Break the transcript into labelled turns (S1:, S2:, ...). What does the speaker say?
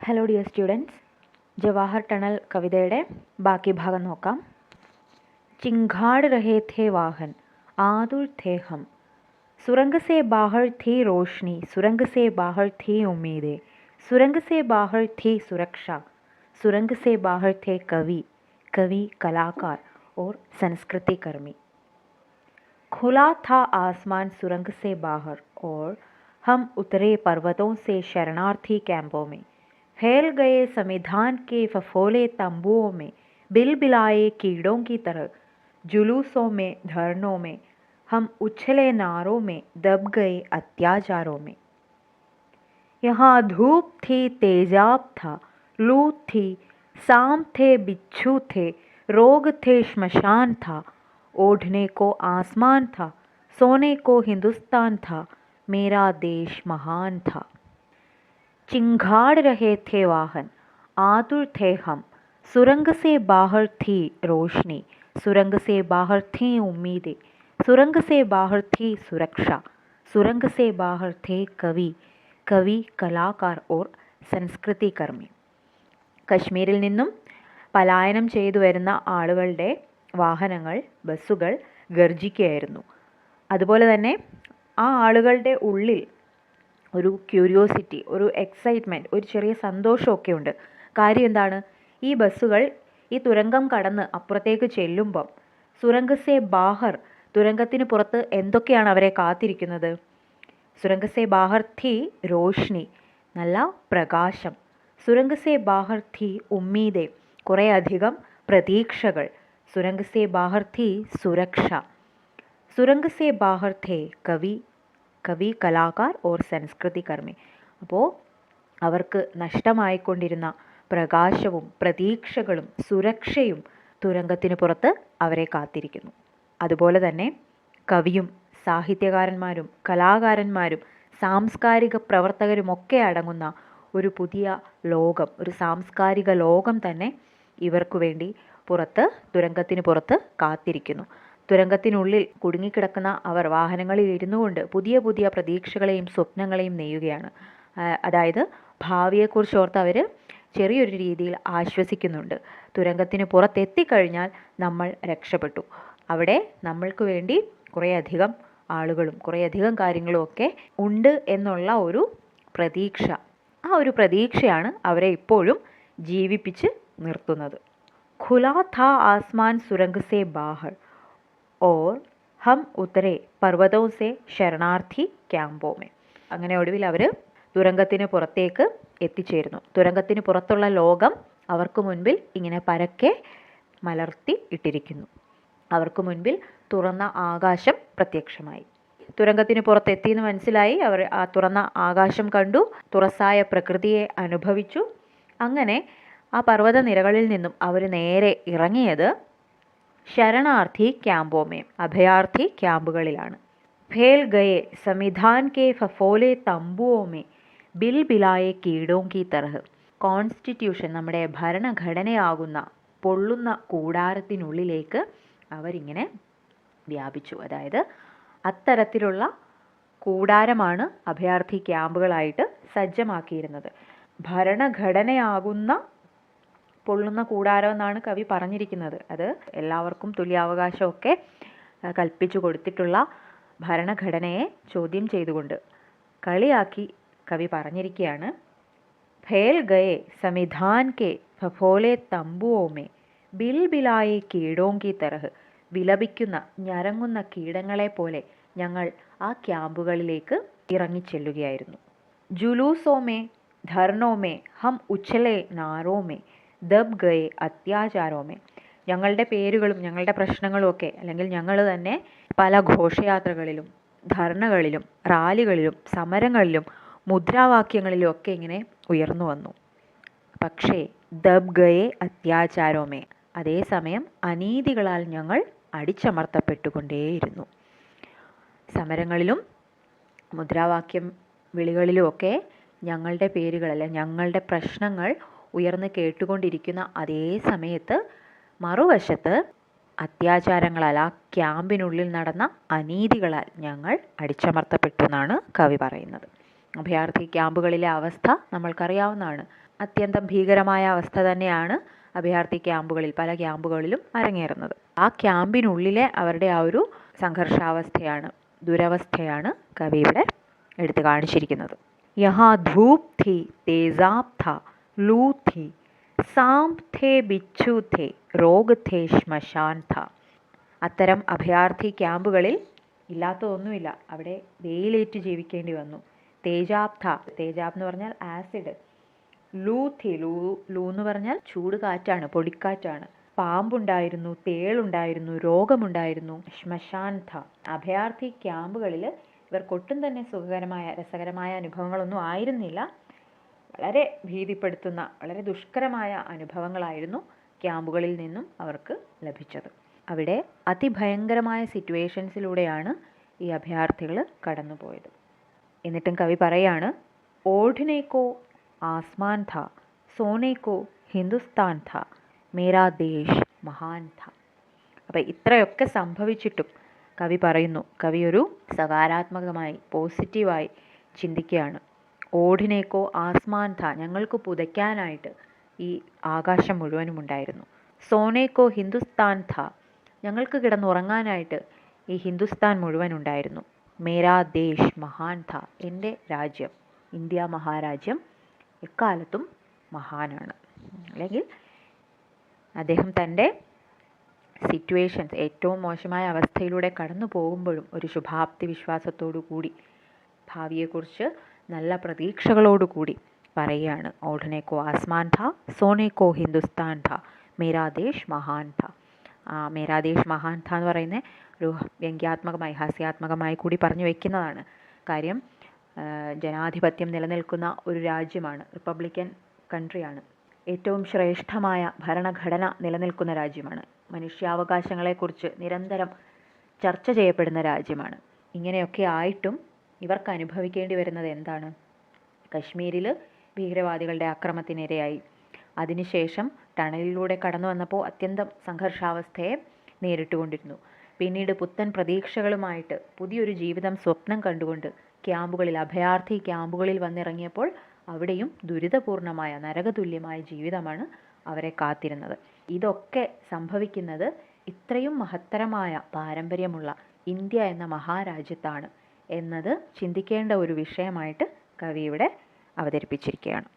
S1: Hello dear students, ജവാഹർ tunnel കവിതയുടെ ബാക്കി ഭാഗം നോക്കാം. ചിങ്ഘാട് രഹേ ഥേ വാഹൻ ആതുർ ഥേ ഹം, സുരംഗ് സേ ബാഹർ थी रोशनी, सुरंग से बाहर थी उम्मीदें, सुरंग से बाहर थी सुरक्षा, सुरंग से बाहर थे कवि, कवि कलाकार और संस्कृति कर्मी. खुला था आसमान सुरंग से बाहर और हम उतरे पर्वतों से शरणार्थी कैंपों में. फैल गए संविधान के फफोले तंबुओं में, बिलबिलाए कीड़ों की तरह जुलूसों में धरनों में, हम उछले नारों में दब गए अत्याचारों में. यहाँ धूप थी तेजाब था, लूट थी, सांप थे बिच्छू थे, रोग थे श्मशान था, ओढ़ने को आसमान था, सोने को हिंदुस्तान था, मेरा देश महान था. चिंगाड़ रहे थे वाहन आतुर थे हम, सुरंग से बाहर थी रोशनी, सुरंग से बाहर थी उम्मीदें, सुरंग से बाहर थी सुरक्षा, सुरंग से बाहर थे कवि, कवि कलाकार और संस्कृति कर्मी. കശ്മീരിൽ നിന്നും പലായനം ചെയ്തു വരുന്ന ആളുകളുടെ വാഹനങ്ങൾ, ബസ്സുകൾ ഗർജിക്കുകയായിരുന്നു. അതുപോലെ തന്നെ ആ ആളുകളുടെ ഉള്ളിൽ ഒരു ക്യൂരിയോസിറ്റി, ഒരു എക്സൈറ്റ്മെൻറ്റ്, ഒരു ചെറിയ സന്തോഷമൊക്കെ ഉണ്ട്. കാര്യം എന്താണ്? ഈ ബസ്സുകൾ ഈ തുരങ്കം കടന്ന് അപ്പുറത്തേക്ക് ചെല്ലുമ്പം സുരംഗ് സേ ബാഹർ, തുരങ്കത്തിന് പുറത്ത് എന്തൊക്കെയാണ് അവരെ കാത്തിരിക്കുന്നത്? സുരംഗ് സേ ബാഹർ ഥി രോഷ്നി, നല്ല പ്രകാശം. സുരംഗ് സേ ബാഹർ ഥി ഉമ്മീദെ, കുറേയധികം പ്രതീക്ഷകൾ. സുരംഗ് സേ ബാഹർ ഥി സുരക്ഷ, സുരംഗ് സേ ബാഹർ ഥേ കവി, കവി കലാകാർ ഓർ സംസ്കൃതി കർമ്മി. അപ്പോൾ അവർക്ക് നഷ്ടമായിക്കൊണ്ടിരുന്ന പ്രകാശവും പ്രതീക്ഷകളും സുരക്ഷയും തുരങ്കത്തിന് പുറത്ത് അവരെ കാത്തിരിക്കുന്നു. അതുപോലെ തന്നെ കവിയും സാഹിത്യകാരന്മാരും കലാകാരന്മാരും സാംസ്കാരിക പ്രവർത്തകരുമൊക്കെ അടങ്ങുന്ന ഒരു പുതിയ ലോകം, ഒരു സാംസ്കാരിക ലോകം തന്നെ ഇവർക്കു വേണ്ടി പുറത്ത്, തുരങ്കത്തിന് പുറത്ത് കാത്തിരിക്കുന്നു. തുരങ്കത്തിനുള്ളിൽ കുടുങ്ങിക്കിടക്കുന്ന അവർ വാഹനങ്ങളിൽ ഇരുന്നു കൊണ്ട് പുതിയ പുതിയ പ്രതീക്ഷകളെയും സ്വപ്നങ്ങളെയും നെയ്യുകയാണ്. അതായത് ഭാവിയെക്കുറിച്ച് ഓർത്ത് അവർ ചെറിയൊരു രീതിയിൽ ആശ്വസിക്കുന്നുണ്ട്. തുരങ്കത്തിന് പുറത്തെത്തിക്കഴിഞ്ഞാൽ നമ്മൾ രക്ഷപ്പെട്ടു, അവിടെ നമ്മൾക്ക് വേണ്ടി കുറേയധികം ആളുകളും കുറേയധികം കാര്യങ്ങളും ഒക്കെ ഉണ്ട് എന്നുള്ള ഒരു പ്രതീക്ഷ, ആ ഒരു പ്രതീക്ഷയാണ് അവരെ ഇപ്പോഴും ജീവിപ്പിച്ച് നിർത്തുന്നത്. ഖുലാ ഥാ ആസ്മാൻ സുരംഗ് സേ ബാഹർ ഓർ ഹം ഉത്തരെ പർവ്വതോ സേ ശരണാർത്ഥി ക്യാമ്പോ മേ. അങ്ങനെ ഒടുവിൽ അവർ തുരങ്കത്തിന് പുറത്തേക്ക് എത്തിച്ചേരുന്നു. തുരങ്കത്തിന് പുറത്തുള്ള ലോകം അവർക്ക് മുൻപിൽ ഇങ്ങനെ പരക്കെ മലർത്തി ഇട്ടിരിക്കുന്നു. അവർക്ക് മുൻപിൽ തുറന്ന ആകാശം പ്രത്യക്ഷമായി. തുരങ്കത്തിന് പുറത്തെത്തിയെന്ന് മനസ്സിലായി. അവർ ആ തുറന്ന ആകാശം കണ്ടു, തുറസായ പ്രകൃതിയെ അനുഭവിച്ചു. അങ്ങനെ ആ പർവ്വത നിരകളിൽ നിന്നും അവർ നേരെ ഇറങ്ങിയത് ശരണാർത്ഥി ക്യാമ്പോ മേ, അഭയാർത്ഥി ക്യാമ്പുകളിലാണ്. ഫേൽ Gaye Samvidhan K ഫഫോലെ തംബുവോ may, bill ബിലായെ കീടോ കി തരഹ്. കോൺസ്റ്റിറ്റ്യൂഷൻ, നമ്മുടെ ഭരണഘടനയാകുന്ന പൊള്ളുന്ന കൂടാരത്തിനുള്ളിലേക്ക് അവരിങ്ങനെ വ്യാപിച്ചു. അതായത് അത്തരത്തിലുള്ള കൂടാരമാണ് അഭയാർത്ഥി ക്യാമ്പുകളായിട്ട് സജ്ജമാക്കിയിരുന്നത്. ഭരണഘടനയാകുന്ന പൊള്ളുന്ന കൂടാരം എന്നാണ് കവി പറഞ്ഞിരിക്കുന്നത്. അത് എല്ലാവർക്കും തുല്യാവകാശമൊക്കെ കൽപ്പിച്ചു കൊടുത്തിട്ടുള്ള ഭരണഘടനയെ ചോദ്യം ചെയ്തുകൊണ്ട് കളിയാക്കി കവി പറഞ്ഞിരിക്കുകയാണ്. ഫേൽ Gaye Samvidhan K ഫഫോലെ തംബുവോ may, bill ബിലായെ കീടോ കി തരഹ്. വിലപിക്കുന്ന ഞരങ്ങുന്ന കീടങ്ങളെ പോലെ ഞങ്ങൾ ആ ക്യാമ്പുകളിലേക്ക് ഇറങ്ങിച്ചെല്ലുകയായിരുന്നു. ജുലൂസോ മേ ധർണോ മേ ഹം ഉച്ചലെ നാരോ മേ, ദബ് ഗയേ അത്യാചാരോ മേ. ഞങ്ങളുടെ പേരുകളും ഞങ്ങളുടെ പ്രശ്നങ്ങളും ഒക്കെ, അല്ലെങ്കിൽ ഞങ്ങൾ തന്നെ പല ഘോഷയാത്രകളിലും ധർണകളിലും റാലികളിലും സമരങ്ങളിലും മുദ്രാവാക്യങ്ങളിലും ഒക്കെ ഇങ്ങനെ ഉയർന്നു വന്നു. പക്ഷേ ദബ് ഗയേ അത്യാചാരോ മേ, അതേസമയം അനീതികളാൽ ഞങ്ങൾ അടിച്ചമർത്തപ്പെട്ടുകൊണ്ടേയിരുന്നു. സമരങ്ങളിലും മുദ്രാവാക്യം വിളികളിലുമൊക്കെ ഞങ്ങളുടെ പേരുകളല്ല, ഞങ്ങളുടെ പ്രശ്നങ്ങൾ ഉയർന്ന് കേട്ടുകൊണ്ടിരിക്കുന്ന അതേ സമയത്ത് മറുവശത്ത് അത്യാചാരങ്ങളാൽ, ആ ക്യാമ്പിനുള്ളിൽ നടന്ന അനീതികളാൽ ഞങ്ങൾ അടിച്ചമർത്തപ്പെട്ടു എന്നാണ് കവി പറയുന്നത്. അഭയാർത്ഥി ക്യാമ്പുകളിലെ അവസ്ഥ നമ്മൾക്കറിയാവുന്നതാണ്. അത്യന്തം ഭീകരമായ അവസ്ഥ തന്നെയാണ് അഭയാർത്ഥി ക്യാമ്പുകളിൽ, പല ക്യാമ്പുകളിലും അരങ്ങേറുന്നത്. ആ ക്യാമ്പിനുള്ളിലെ അവരുടെ ആ ഒരു സംഘർഷാവസ്ഥയാണ്, ദുരവസ്ഥയാണ് കവി ഇവിടെ എടുത്തു കാണിച്ചിരിക്കുന്നത്. യഹാ ധൂപ് ഥി തേജാബ് ഥ ലൂ ഥി സാംപ് ഥേ ബിച്ചു ഥേ രോഗ് ഥേ ശ്മശാൻ ഥ. അത്തരം അഭയാർത്ഥി ക്യാമ്പുകളിൽ ഇല്ലാത്തതൊന്നുമില്ല. അവിടെ വെയിലേറ്റ് ജീവിക്കേണ്ടി വന്നു. തേജാബ് ഥ, തേജാബ് എന്ന് പറഞ്ഞാൽ ആസിഡ്. ലൂ ഥി, ലൂ എന്ന് പറഞ്ഞാൽ ചൂട് കാറ്റാണ്, പൊടിക്കാറ്റാണ്. പാമ്പുണ്ടായിരുന്നു, തേളുണ്ടായിരുന്നു, രോഗമുണ്ടായിരുന്നു. ശ്മശാൻ ഥ, അഭയാർത്ഥി ക്യാമ്പുകളിൽ ഇവർക്കൊട്ടും തന്നെ സുഖകരമായ രസകരമായ അനുഭവങ്ങളൊന്നും ആയിരുന്നില്ല. വളരെ ഭീതിപ്പെടുത്തുന്ന, വളരെ ദുഷ്കരമായ അനുഭവങ്ങളായിരുന്നു ക്യാമ്പുകളിൽ നിന്നും അവർക്ക് ലഭിച്ചത്. അവിടെ അതിഭയങ്കരമായ സിറ്റുവേഷൻസിലൂടെയാണ് ഈ അഭയാർത്ഥികൾ കടന്നുപോയത്. എന്നിട്ടും കവി പറയാണ്, ഓഢ്നേക്കോ ആസ്മാൻ ഥ സോനേക്കോ ഹിന്ദുസ്ഥാൻ ഥ മേരാ ദേശ് മഹാൻ ഥ. അപ്പം ഇത്രയൊക്കെ സംഭവിച്ചിട്ടും കവി പറയുന്നു, കവി ഒരു സകാരാത്മകമായി പോസിറ്റീവായി ചിന്തിക്കുകയാണ്. ഓഢ്നേക്കോ ആസ്മാൻ ഥ, ഞങ്ങൾക്ക് പുതയ്ക്കാനായിട്ട് ഈ ആകാശം മുഴുവനും ഉണ്ടായിരുന്നു. സോനേക്കോ ഹിന്ദുസ്ഥാൻ ഥ, ഞങ്ങൾക്ക് കിടന്നുറങ്ങാനായിട്ട് ഈ ഹിന്ദുസ്ഥാൻ മുഴുവൻ ഉണ്ടായിരുന്നു. മേരാ ദേശ് മഹാൻ ഥ, എൻ്റെ രാജ്യം, ഇന്ത്യ മഹാരാജ്യം എക്കാലത്തും മഹാനാണ്. അല്ലെങ്കിൽ അദ്ദേഹം തൻ്റെ സിറ്റുവേഷൻസ്, ഏറ്റവും മോശമായ അവസ്ഥയിലൂടെ കടന്നു പോകുമ്പോഴും ഒരു ശുഭാപ്തി വിശ്വാസത്തോടു കൂടി, ഭാവിയെക്കുറിച്ച് നല്ല പ്രതീക്ഷകളോടുകൂടി പറയുകയാണ്. ഓഢ്നേക്കോ ആസ്മാൻ ഥ സോനേക്കോ ഹിന്ദുസ്ഥാൻ ഥ മേരാ ദേശ് മഹാൻ ഥ. മേരാ ദേശ് മഹാൻ ഥ എന്ന് പറയുന്ന ഒരു വ്യംഗ്യാത്മകമായി, ഹാസ്യാത്മകമായി കൂടി പറഞ്ഞു വയ്ക്കുന്നതാണ്. കാര്യം ജനാധിപത്യം നിലനിൽക്കുന്ന ഒരു രാജ്യമാണ്, റിപ്പബ്ലിക്കൻ കൺട്രിയാണ്, ഏറ്റവും ശ്രേഷ്ഠമായ ഭരണഘടന നിലനിൽക്കുന്ന രാജ്യമാണ്, മനുഷ്യാവകാശങ്ങളെക്കുറിച്ച് നിരന്തരം ചർച്ച ചെയ്യപ്പെടുന്ന രാജ്യമാണ്. ഇങ്ങനെയൊക്കെ ആയിട്ടും ഇവർക്ക് അനുഭവിക്കേണ്ടി വരുന്നത് എന്താണ്? കശ്മീരിൽ ഭീകരവാദികളുടെ ആക്രമണത്തിനിരയായി. അതിനുശേഷം ടണലിലൂടെ കടന്നു വന്നപ്പോൾ അത്യന്തം സംഘർഷാവസ്ഥയെ നേരിട്ടുകൊണ്ടിരുന്നു. പിന്നീട് പുത്തൻ പ്രതീക്ഷകളുമായിട്ട് പുതിയൊരു ജീവിതം സ്വപ്നം കണ്ടുകൊണ്ട് ക്യാമ്പുകളിൽ, അഭയാർത്ഥി ക്യാമ്പുകളിൽ വന്നിറങ്ങിയപ്പോൾ അവിടെയും ദുരിതപൂർണമായ, നരകതുല്യമായ ജീവിതമാണ് അവരെ കാത്തിരുന്നത്. ഇതൊക്കെ സംഭവിക്കുന്നത് ഇത്രയും മഹത്തരമായ പാരമ്പര്യമുള്ള ഇന്ത്യ എന്ന മഹാരാജ്യത്താണ് എന്നത് ചിന്തിക്കേണ്ട ഒരു വിഷയമായിട്ട് കവി ഇവിടെ അവതരിപ്പിച്ചിരിക്കുകയാണ്.